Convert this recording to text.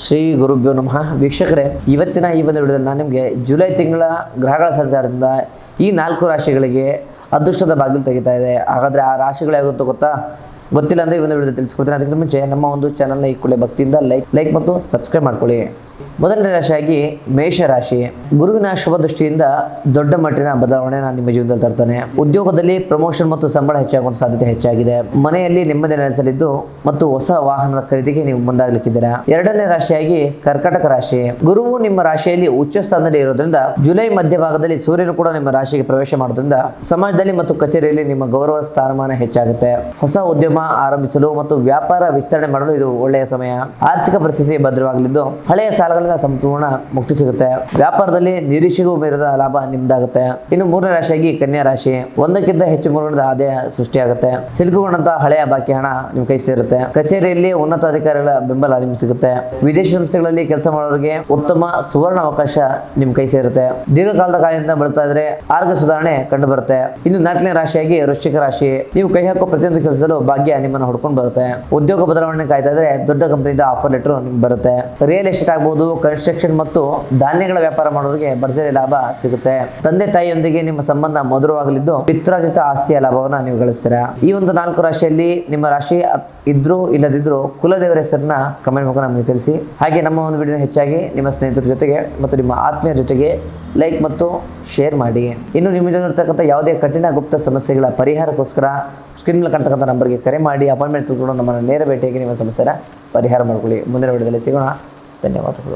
ಶ್ರೀ ಗುರುಭ್ಯೋ ನಮಃ. ವೀಕ್ಷಕರೇ, ಇವತ್ತಿನ ಈ ಒಂದು ವಿಡಿಯೋದಲ್ಲಿ ನಾನು ನಿಮಗೆ ಜುಲೈ ತಿಂಗಳ ಗ್ರಹಗಳ ಸಂಚಾರದಿಂದ ಈ 4 ರಾಶಿಗಳಿಗೆ ಅದೃಷ್ಟದ ಬಾಗಿಲು ತೆಗಿತಾ ಇದೆ. ಹಾಗಾದರೆ ಆ ರಾಶಿಗಳು ಯಾವುದು ಗೊತ್ತಿಲ್ಲ ಅಂದರೆ ಈ ಒಂದು ವಿಡಿಯೋದಲ್ಲಿ ತಿಳಿಸ್ಕೊಡ್ತೀನಿ. ಅದಕ್ಕಿಂತ ಮುಂಚೆ ನಮ್ಮ ಒಂದು ಚಾನಲ್ನ ಈ ಕೂಡಲೇ ಭಕ್ತಿಯಿಂದ ಲೈಕ್ ಮತ್ತು ಸಬ್ಸ್ಕ್ರೈಬ್ ಮಾಡ್ಕೊಳ್ಳಿ. ಮೊದಲನೇ ರಾಶಿಯಾಗಿ ಮೇಷರಾಶಿ. ಗುರುವಿನ ಶುಭ ದೃಷ್ಟಿಯಿಂದ ದೊಡ್ಡ ಮಟ್ಟಿನ ಬದಲಾವಣೆ ನಿಮ್ಮ ಜೀವನದಲ್ಲಿ ತರ್ತಾನೆ. ಉದ್ಯೋಗದಲ್ಲಿ ಪ್ರಮೋಷನ್ ಮತ್ತು ಸಂಬಳ ಹೆಚ್ಚಾಗುವ ಸಾಧ್ಯತೆ ಹೆಚ್ಚಾಗಿದೆ. ಮನೆಯಲ್ಲಿ ನೆಮ್ಮದಿ ನೆಲೆಸಲಿದ್ದು ಮತ್ತು ಹೊಸ ವಾಹನದ ಖರೀದಿಗೆ ನೀವು ಮುಂದಾಗಲಿಕ್ಕಿದ್ದೀರಾ. ಎರಡನೇ ರಾಶಿಯಾಗಿ ಕರ್ಕಾಟಕ ರಾಶಿ. ಗುರುವು ನಿಮ್ಮ ರಾಶಿಯಲ್ಲಿ ಉಚ್ಚ ಸ್ಥಾನದಲ್ಲಿ ಇರೋದ್ರಿಂದ ಜುಲೈ ಮಧ್ಯಭಾಗದಲ್ಲಿ ಸೂರ್ಯನು ಕೂಡ ನಿಮ್ಮ ರಾಶಿಗೆ ಪ್ರವೇಶ ಮಾಡೋದ್ರಿಂದ ಸಮಾಜದಲ್ಲಿ ಮತ್ತು ಕಚೇರಿಯಲ್ಲಿ ನಿಮ್ಮ ಗೌರವ ಸ್ಥಾನಮಾನ ಹೆಚ್ಚಾಗುತ್ತೆ. ಹೊಸ ಉದ್ಯಮ ಆರಂಭಿಸಲು ಮತ್ತು ವ್ಯಾಪಾರ ವಿಸ್ತರಣೆ ಮಾಡಲು ಇದು ಒಳ್ಳೆಯ ಸಮಯ. ಆರ್ಥಿಕ ಪರಿಸ್ಥಿತಿ ಭದ್ರವಾಗಲಿದ್ದು ಹಳೆಯ ಸಾಲಗಳಿಂದ ಸಂಪೂರ್ಣ ಮುಕ್ತಿ ಸಿಗುತ್ತೆ. ವ್ಯಾಪಾರದಲ್ಲಿ ನಿರೀಕ್ಷೆಗೂ ಮೀರಿದ ಲಾಭ ನಿಮ್ದಾಗುತ್ತೆ. ಇನ್ನು ಮೂರನೇ ರಾಶಿಯಾಗಿ ಕನ್ಯಾ ರಾಶಿ. ಒಂದಕ್ಕಿಂತ ಹೆಚ್ಚು ಮೂರನೇ ಆದಾಯ ಸೃಷ್ಟಿಯಾಗುತ್ತೆ. ಸಿಲುಕುಗೊಂಡಂತಹ ಹಳೆಯ ಬಾಕಿ ಹಣ ನಿಮ್ಮ ಕೈ ಸೇರುತ್ತೆ. ಕಚೇರಿಯಲ್ಲಿ ಉನ್ನತ ಅಧಿಕಾರಿಗಳ ಬೆಂಬಲ ನಿಮ್ಗೆ ಸಿಗುತ್ತೆ. ವಿದೇಶಿ ಸಂಸ್ಥೆಗಳಲ್ಲಿ ಕೆಲಸ ಮಾಡೋರಿಗೆ ಉತ್ತಮ ಸುವರ್ಣ ಅವಕಾಶ ನಿಮ್ ಕೈ ಸೇರುತ್ತೆ. ದೀರ್ಘಕಾಲದ ಕಾಲದಿಂದ ಬಳಸ್ತಾ ಇದ್ರೆ ಆರೋಗ್ಯ ಸುಧಾರಣೆ ಕಂಡು ಬರುತ್ತೆ. ಇನ್ನು ನಾಲ್ಕನೇ ರಾಶಿಯಾಗಿ ವೃಶ್ಚಿಕ ರಾಶಿ. ನೀವು ಕೈ ಹಾಕೋ ಪ್ರತಿಯೊಂದು ಕೆಲಸದಲ್ಲೂ ಭಾಗ್ಯ ನಿಮ್ಮನ್ನು ಹುಡ್ಕೊಂಡು ಬರುತ್ತೆ. ಉದ್ಯೋಗ ಬದಲಾವಣೆ ಕಾಯ್ತಾ ಇದ್ರೆ ದೊಡ್ಡ ಕಂಪನಿಯಿಂದ ಆಫರ್ ಲೆಟರ್ ನಿಮ್ಗೆ ಬರುತ್ತೆ. ರಿಯಲ್ ಎಸ್ಟೇಟ್ ಆಗ್ಬಹುದು, ಕನ್ಸ್ಟ್ರಕ್ಷನ್ ಮತ್ತು ಧಾನ್ಯಗಳ ವ್ಯಾಪಾರ ಮಾಡೋರಿಗೆ ಭರ್ಜರಿ ಲಾಭ ಸಿಗುತ್ತೆ. ತಂದೆ ತಾಯಿಯೊಂದಿಗೆ ನಿಮ್ಮ ಸಂಬಂಧ ಮಧುರವಾಗಲಿದ್ದು ಪಿತ್ರಾರ್ಜಿತ ಆಸ್ತಿಯ ಲಾಭವನ್ನ ನೀವು ಗಳಿಸ್ತೀರಾ. ಈ ಒಂದು 4 ರಾಶಿಯಲ್ಲಿ ನಿಮ್ಮ ರಾಶಿ ಇದ್ರೂ ಇಲ್ಲದಿದ್ರೂ ಕುಲದೇವರ ಹೆಸರನ್ನ ಕಮೆಂಟ್ ಮೂಲಕ ನಮಗೆ ತಿಳಿಸಿ. ಹಾಗೆ ನಮ್ಮ ಒಂದು ವಿಡಿಯೋ ಹೆಚ್ಚಾಗಿ ನಿಮ್ಮ ಸ್ನೇಹಿತರ ಜೊತೆಗೆ ಮತ್ತು ನಿಮ್ಮ ಆತ್ಮೀಯರ ಜೊತೆಗೆ ಲೈಕ್ ಮತ್ತು ಶೇರ್ ಮಾಡಿ. ಇನ್ನು ನಿಮ್ಮಲ್ಲಿರ್ತಕ್ಕಂಥ ಯಾವುದೇ ಕಠಿಣ ಗುಪ್ತ ಸಮಸ್ಯೆಗಳ ಪರಿಹಾರಕ್ಕೋಸ್ಕರ ಸ್ಕ್ರೀನ್ ಮೇಲೆ ಕಾಣ್ತಕ್ಕಂಥ ನಂಬರ್ಗೆ ಕರೆ ಮಾಡಿ ಅಪಾಯಿಂಟ್ಮೆಂಟ್ ತೆಗೆದುಕೊಂಡು ನಮ್ಮನ್ನು ನೇರ ಭೇಟಿಯಾಗಿ ನಿಮ್ಮ ಸಮಸ್ಯೆನ ಪರಿಹಾರ ಮಾಡ್ಕೊಳ್ಳಿ. ಮುಂದಿನ ವಿಡಿಯೋದಲ್ಲಿ ಸಿಗೋಣ. ಧನ್ಯವಾದಗಳು.